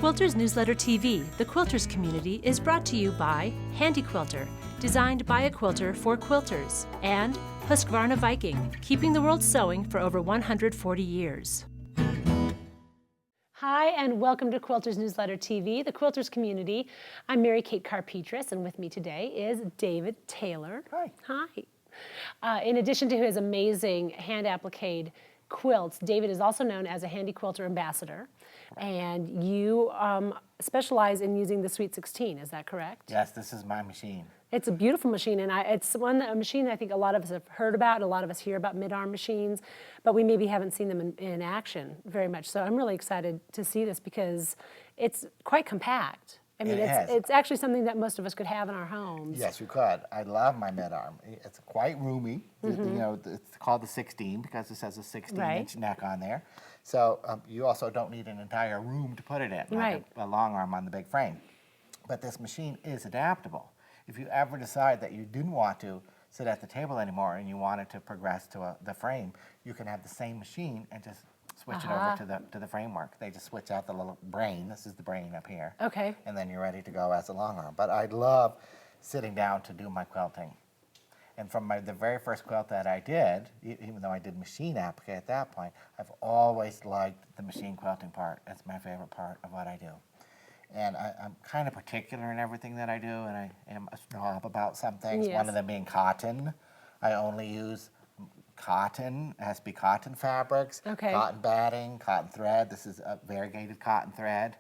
Quilters Newsletter TV, the Quilters community, is brought to you by Handi Quilter, designed by a quilter for quilters, and Husqvarna Viking, keeping the world sewing for over 140 years. Hi, and welcome to Quilters Newsletter TV, the Quilters community. I'm Mary Kate Karr-Petras, and with me today is David Taylor. Hi. Hi. In addition to his amazing hand-appliqued quilts, David is also known as a Handi Quilter ambassador, and you specialize in using the Sweet 16, is that correct? Yes, this is my machine. It's a beautiful machine, and it's a machine I think a lot of us have heard about, and a lot of us hear about mid-arm machines, but we maybe haven't seen them in action very much. So I'm really excited to see this because it's quite compact. I mean, it's actually something that most of us could have in our homes. Yes, you could. I love my mid-arm. It's quite roomy. Mm-hmm. You know, it's called the 16 because it says a 16-inch Right. neck on there. So you also don't need an entire room to put it in, like Right. a long arm on the big frame. But this machine is adaptable. If you ever decide that you didn't want to sit at the table anymore and you wanted to progress to the frame, you can have the same machine and just switch it over to the framework. They just switch out the little brain. This is the brain up here. Okay. And then you're ready to go as a long arm. But I love sitting down to do my quilting. And from the very first quilt that I did, even though I did machine applique at that point, I've always liked the machine quilting part. It's my favorite part of what I do. And I'm kind of particular in everything that I do, and I am a snob about some things. Yes. One of them being cotton. I only use cotton, it has to be cotton fabrics, Okay. cotton batting, cotton thread. This is a variegated cotton thread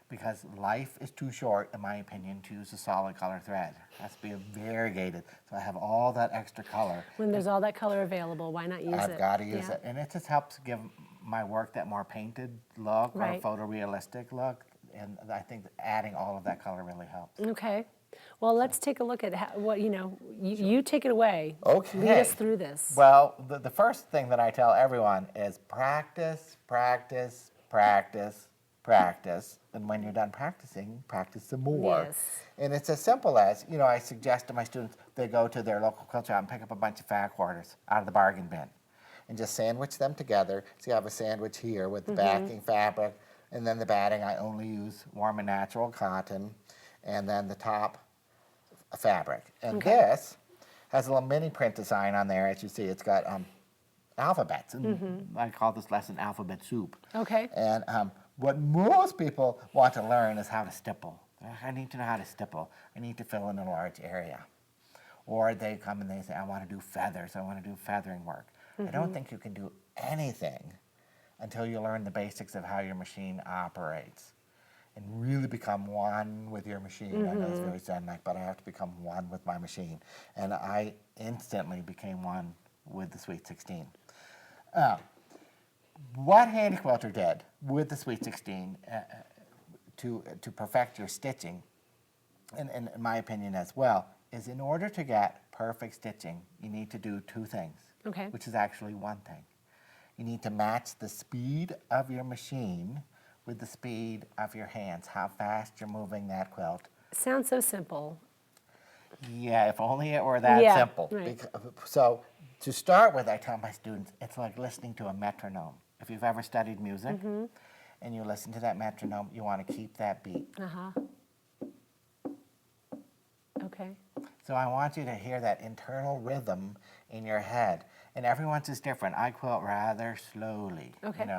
because life is too short, in my opinion, to use a solid color thread. It has to be a variegated. So I have all that extra color. When there's all that color available, why not use it? I've got to use Yeah. it. And it just helps give my work that more painted look or Right. photorealistic look. And I think that adding all of that color really helps. Okay. Well, let's take a look at what, you take it away. Okay. Lead us through this. Well, the first thing that I tell everyone is practice, practice, practice, practice. And when you're done practicing, practice some more. Yes. And it's as simple as, I suggest to my students, they go to their local quilt shop and pick up a bunch of fat quarters out of the bargain bin and just sandwich them together. So you have a sandwich here with the backing fabric, and then the batting, I only use warm and natural cotton, and then the top fabric. And this has a little mini print design on there. As you see, it's got alphabets. And I call this lesson alphabet soup. Okay. And what most people want to learn is how to stipple. I need to know how to stipple. I need to fill in a large area. Or they come and they say, I want to do feathers. I want to do feathering work. I don't think you can do anything until you learn the basics of how your machine operates and really become one with your machine. I know it's very Zen-like, but I have to become one with my machine. And I instantly became one with the Sweet 16. What Handi Quilter did with the Sweet 16 to perfect your stitching, and in my opinion as well, is in order to get perfect stitching, you need to do two things, which is actually one thing. You need to match the speed of your machine with the speed of your hands, how fast you're moving that quilt. Sounds so simple. Yeah, if only it were that simple. Right. So to start with, I tell my students, it's like listening to a metronome. If you've ever studied music and you listen to that metronome, you want to keep that beat. Okay. So I want you to hear that internal rhythm in your head. And everyone's is different. I quilt rather slowly,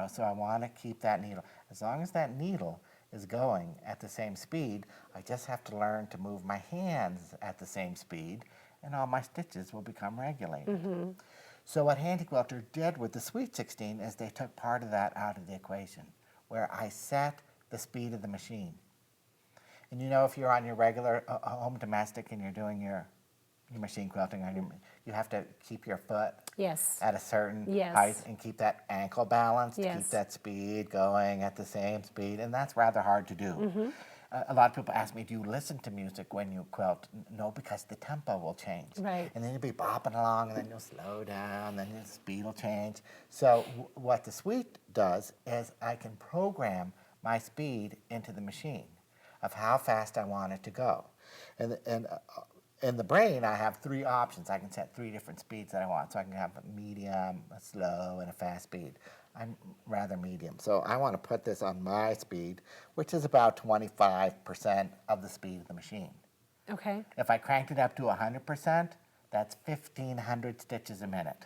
so I want to keep that needle. As long as that needle is going at the same speed, I just have to learn to move my hands at the same speed, and all my stitches will become regulated. So what Handi Quilter did with the Sweet 16 is they took part of that out of the equation, where I set the speed of the machine. And if you're on your regular home domestic and you're doing your machine quilting, you have to keep your foot at a certain height and keep that ankle balanced, keep that speed going at the same speed, and that's rather hard to do. A lot of people ask me, do you listen to music when you quilt? No, because the tempo will change. Right. And then you'll be bopping along, and then you'll slow down, then your speed will change. So what the Sweet does is I can program my speed into the machine of how fast I want it to go. And in the brain, I have 3 options. I can set 3 different speeds that I want. So I can have a medium, a slow, and a fast speed. I'm rather medium. So I want to put this on my speed, which is about 25% of the speed of the machine. Okay. If I cranked it up to 100%, that's 1,500 stitches a minute.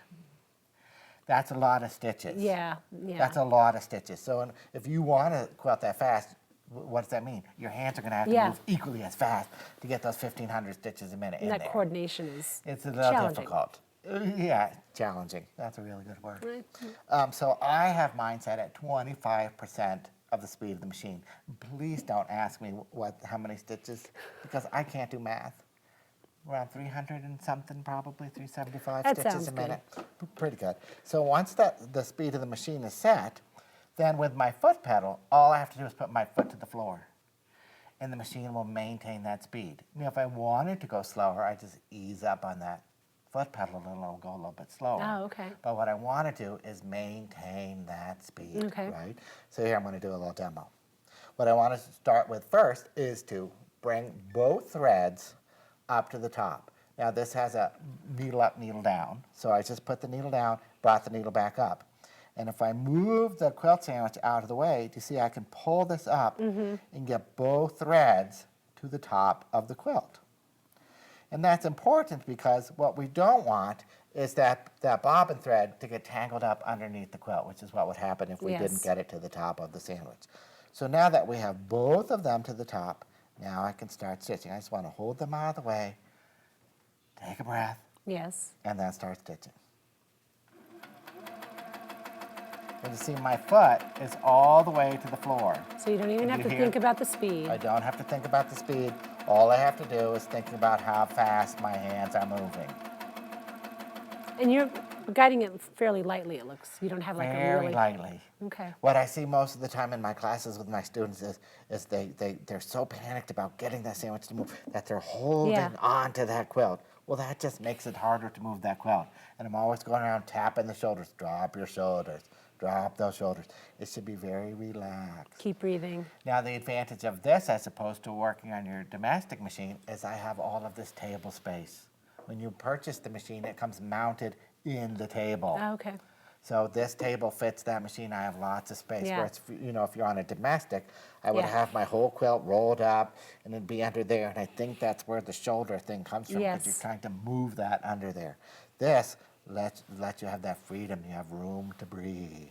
That's a lot of stitches. Yeah, yeah. That's a lot of stitches. So if you want to quilt that fast, what does that mean? Your hands are going to have to Yeah. move equally as fast to get those 1,500 stitches a minute And in that there. coordination is It's a little challenging. difficult. Yeah, challenging. That's a really good word. Right. So I have mine set at 25% of the speed of the machine. Please don't ask me how many stitches, because I can't do math. Around 300 and something, probably 375 That stitches sounds a good. minute. Pretty good. So once the speed of the machine is set, then with my foot pedal, all I have to do is put my foot to the floor, and the machine will maintain that speed. Now, if I wanted to go slower, I just ease up on that foot pedal and it'll go a little bit slower. Oh, okay. But what I want to do is maintain that speed, Okay. right? So here I'm going to do a little demo. What I want to start with first is to bring both threads up to the top. Now this has a needle up, needle down. So I just put the needle down, brought the needle back up. And if I move the quilt sandwich out of the way, do you see I can pull this up and get both threads to the top of the quilt. And that's important because what we don't want is that bobbin thread to get tangled up underneath the quilt, which is what would happen if we Yes. didn't get it to the top of the sandwich. So now that we have both of them to the top, now I can start stitching. I just want to hold them out of the way, take a breath, Yes. and then start stitching. And you see my foot is all the way to the floor. So you don't even Did have you to hear? think about the speed. I don't have to think about the speed. All I have to do is think about how fast my hands are moving. And you're guiding it fairly lightly, it looks. You don't have like a Very really... lightly. Okay. What I see most of the time in my classes with my students is they're so panicked about getting that sandwich to move that they're holding Yeah. on to that quilt. Well, that just makes it harder to move that quilt. And I'm always going around tapping the shoulders. Drop your shoulders. Drop those shoulders. It should be very relaxed. Keep breathing. Now, the advantage of this, as opposed to working on your domestic machine, is I have all of this table space. When you purchase the machine, it comes mounted in the table. Oh, okay. So this table fits that machine. I have lots of space. Yeah. Where it's, if you're on a domestic, I would Yeah. have my whole quilt rolled up and it'd be under there. And I think that's where the shoulder thing comes from, because Yes. you're trying to move that under there. This lets you have that freedom. You have room to breathe.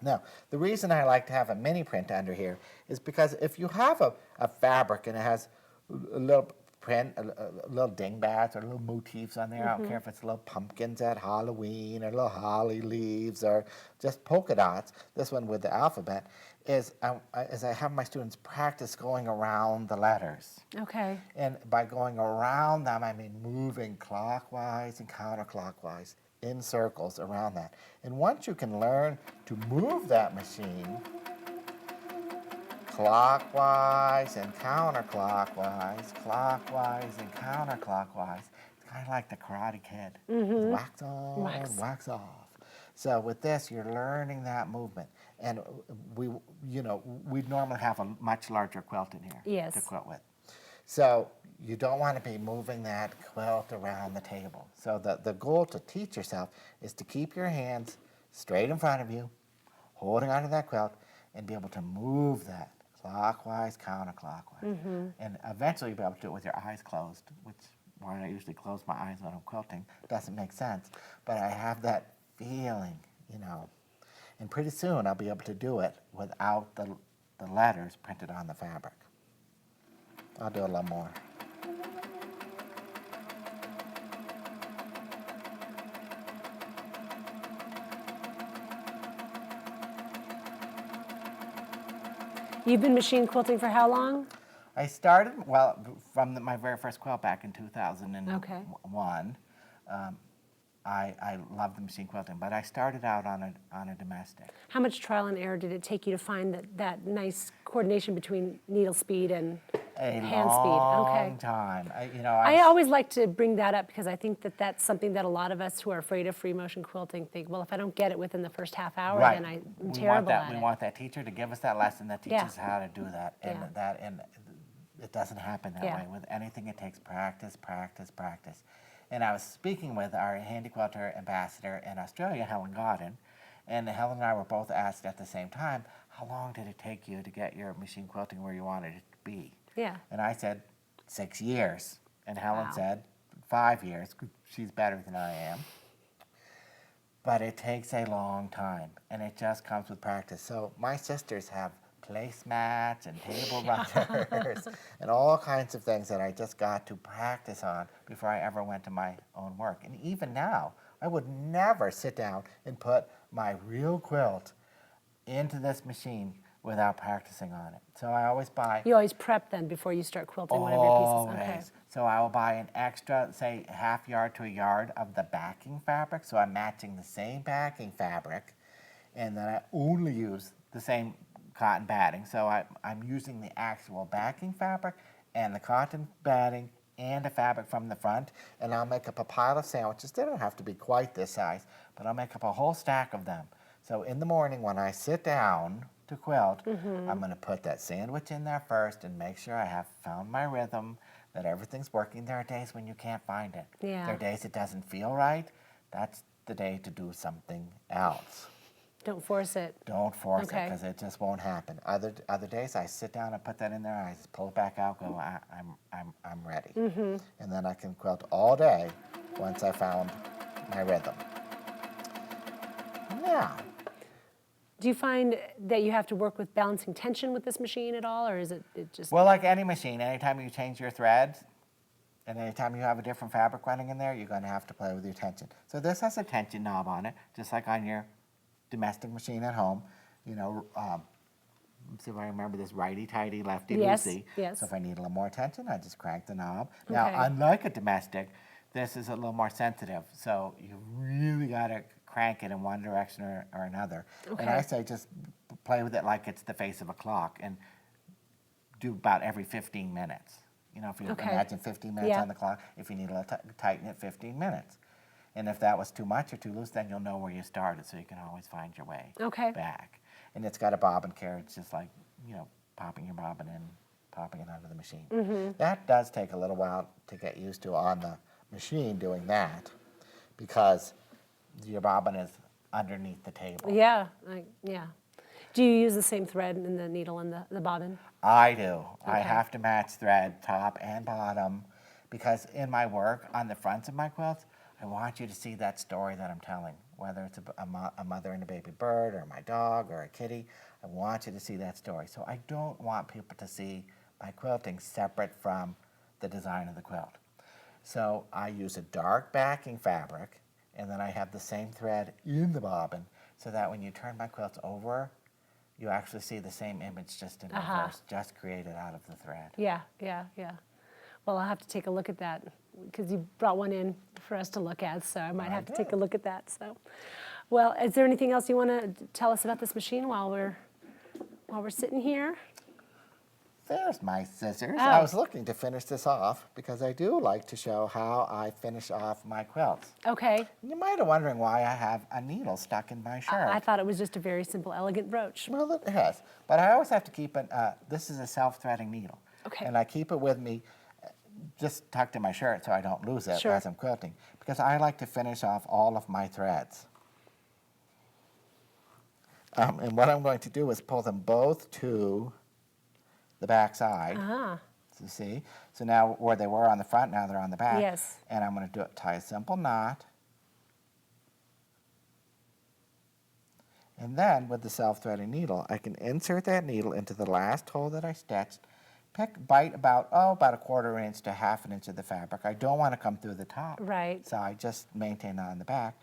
Now, the reason I like to have a mini print under here is because if you have a fabric and it has a little print, a little dingbats or little motifs on there, I don't care if it's little pumpkins at Halloween or little holly leaves or just polka dots, this one with the alphabet, is I have my students practice going around the letters. Okay. And by going around them, I mean moving clockwise and counterclockwise in circles around that. And once you can learn to move that machine clockwise and counterclockwise, clockwise and counterclockwise, it's kind of like the Karate Kid. Wax on, wax off. So with this, you're learning that movement. And we'd normally have a much larger quilt in here Yes. to quilt with. So you don't want to be moving that quilt around the table. So the goal to teach yourself is to keep your hands straight in front of you, holding onto that quilt, and be able to move that clockwise, counterclockwise. And eventually you'll be able to do it with your eyes closed, which when I usually close my eyes when I'm quilting doesn't make sense. But I have that feeling, And pretty soon I'll be able to do it without the letters printed on the fabric. I'll do a little more. You've been machine quilting for how long? I started, from my very first quilt back in 2001. Okay. I loved the machine quilting, but I started out on a domestic. How much trial and error did it take you to find that nice coordination between needle speed and hand speed? Long time. I always like to bring that up because I think that's something that a lot of us who are afraid of free motion quilting think, well, if I don't get it within the first half hour, Right. then I'm terrible at We it. want that teacher to give us that lesson that teaches Yeah. how to do that. And Yeah. and it doesn't happen that Yeah. way. With anything, it takes practice, practice, practice. And I was speaking with our Handi Quilter ambassador in Australia, Helen Godden, and Helen and I were both asked at the same time, how long did it take you to get your machine quilting where you wanted it to be? Yeah. And I said, 6 years. And Helen Wow. said, 5 years. She's better than I am. But it takes a long time, and it just comes with practice. So my sisters have placemats and table runners and all kinds of things that I just got to practice on before I ever went to my own work. And even now, I would never sit down and put my real quilt into this machine without practicing on it. So I always buy You always prep then before you start quilting one of your pieces. Okay. always. So I will buy an extra, say, half yard to a yard of the backing fabric. So I'm matching the same backing fabric, and then I only use the same cotton batting. So I'm using the actual backing fabric and the cotton batting and the fabric from the front, and I'll make up a pile of sandwiches. They don't have to be quite this size, but I'll make up a whole stack of them. So in the morning when I sit down to quilt, I'm going to put that sandwich in there first and make sure I have found my rhythm, that everything's working. There are days when you can't find it. Yeah. There are days it doesn't feel right. That's the day to do something else. Don't force it. Don't force it, Okay. because it just won't happen. Other days I sit down and put that in there, I just pull it back out, go, I'm ready. And then I can quilt all day once I found my rhythm. Yeah. Do you find that you have to work with balancing tension with this machine at all, or is it just... Well, like any machine, anytime you change your threads, and anytime you have a different fabric running in there, you're going to have to play with your tension. So this has a tension knob on it, just like on your domestic machine at home. You know, see if I remember this, righty-tighty, lefty-loosey. Yes. So if I need a little more tension, I just crank the knob. Now, Okay. unlike a domestic, this is a little more sensitive. So you really got to crank it in one direction or another. And Okay. I say just play with it like it's the face of a clock, and do about every 15 minutes. You know, if you Okay. imagine 15 minutes Yeah. on the clock, if you need to tighten it, 15 minutes. And if that was too much or too loose, then you'll know where you started, so you can always find your way Okay. back. And it's got a bobbin carriage, just like, you know, popping your bobbin in, popping it onto the machine. That does take a little while to get used to on the machine doing that, because your bobbin is underneath the table. Yeah, yeah. Do you use the same thread in the needle and the bobbin? I do. I Okay. have to match thread, top and bottom, because in my work on the fronts of my quilts, I want you to see that story that I'm telling, whether it's a mother and a baby bird, or my dog, or a kitty. I want you to see that story. So I don't want people to see my quilting separate from the design of the quilt. So I use a dark backing fabric, and then I have the same thread in the bobbin, so that when you turn my quilts over, you actually see the same image just in reverse, just created out of the thread. Yeah. Well, I'll have to take a look at that, because you brought one in for us to look at, so I might have to take a look at that. So, well, is there anything else you want to tell us about this machine while we're sitting here? There's my scissors. Oh. I was looking to finish this off because I do like to show how I finish off my quilts. Okay. You might have wondering why I have a needle stuck in my shirt. I thought it was just a very simple, elegant brooch. Well, it has. But I always have to keep it, this is a self-threading needle. Okay. And I keep it with me just tucked in my shirt so I don't lose it Sure. as I'm quilting, because I like to finish off all of my threads. And what I'm going to do is pull them both to the back side. Ah, You see? So now where they were on the front, now they're on the back. Yes. And I'm going to tie a simple knot. And then with the self-threading needle, I can insert that needle into the last hole that I stitched, bite about a 1/4 inch to 1/2 inch of the fabric. I don't want to come through the top. Right. So I just maintain that on the back.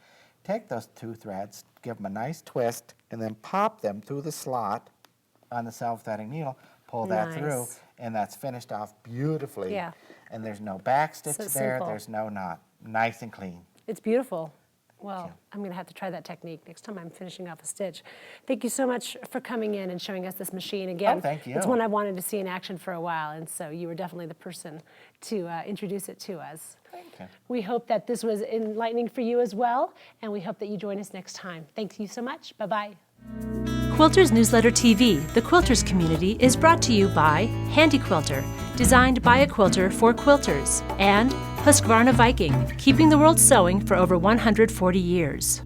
Take those two threads, give them a nice twist, and then pop them through the slot on the self-threading needle. Pull that through, Nice. and that's finished off beautifully. Yeah. And there's no back stitch So there. simple. There's no knot. Nice and clean. it's beautiful. Well, I'm going to have to try that technique next time I'm finishing off a stitch. Thank you so much for coming in and showing us this machine again. Oh, thank you. It's one I wanted to see in action for a while, and so you were definitely the person to introduce it to us. Thank you. We hope that this was enlightening for you as well, and we hope that you join us next time. Thank you so much. Bye-bye. Quilters Newsletter TV, the Quilters community, is brought to you by Handi Quilter, designed by a quilter for quilters, and Husqvarna Viking, keeping the world sewing for over 140 years.